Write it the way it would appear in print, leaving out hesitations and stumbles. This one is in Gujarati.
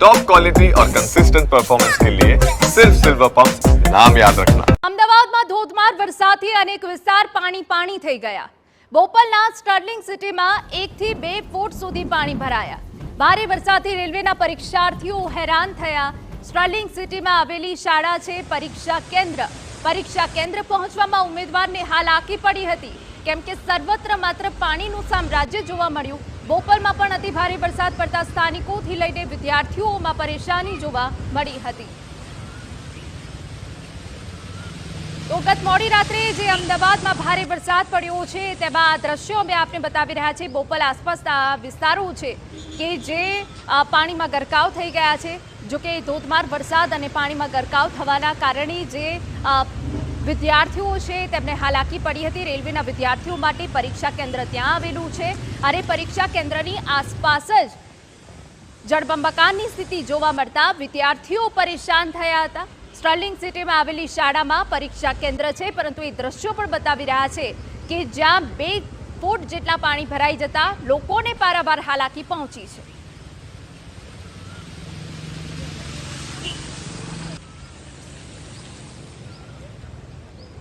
टॉप क्वालिटी और कंसिस्टेंट परफॉर्मेंस के लिए सिर्फ सिल्वर पंप नाम याद रखना। અમદાવાદમાં ધોધમાર વરસાદથી અનેક વિસ્તાર પાણી થઈ ગયા। બોપલના સ્ટર્લિંગ સિટીમાં 1 થી 2 ફૂટ સુધી પાણી ભરાયા। ભારે વરસાદથી રેલવેના પરીક્ષાર્થીઓ હેરાન થયા। સ્ટર્લિંગ સિટીમાં આવેલી શાળા છે પરીક્ષા કેન્દ્ર પહોંચવામાં ઉમેદવારને હાલાકી પડી હતી કેમ કે સર્વત્ર માત્ર પાણીનું સામ્રાજ્ય જોવા મળ્યું। બોપલમાં પણ અતિ ભારે વરસાદ પડતા સ્થાનિકોથી લઈને વિદ્યાર્થીઓમાં પરેશાની જોવા મળી હતી। તો ગત મોડી રાત્રે જે અમદાવાદમાં ભારે વરસાદ પડ્યો છે તેમાં આ દ્રશ્યો અમે આપને બતાવી રહ્યા છીએ। બોપલ આસપાસના વિસ્તારો છે કે જે પાણીમાં ગરકાવ થઈ ગયા છે। જો કે ધોધમાર વરસાદ અને પાણીમાં ગરકાવ થવાના કારણે જે વિદ્યાર્થીઓ છે તેમને હાલાકી પડી હતી। રેલવેના વિદ્યાર્થીઓ માટે પરીક્ષા કેન્દ્ર ત્યાં આવેલું છે અને પરીક્ષા કેન્દ્રની આસપાસ જ જળબંબાકારની સ્થિતિ જોવા મળતા વિદ્યાર્થીઓ પરેશાન થયા હતા। સ્ટર્લિંગ સિટીમાં આવેલી શાળામાં પરીક્ષા કેન્દ્ર છે પરંતુ એ દ્રશ્યો પણ બતાવી રહ્યા છે કે જ્યાં 2 ફૂટ જેટલા પાણી ભરાઈ જતા લોકોને પારાવાર હાલાકી પહોંચી છે।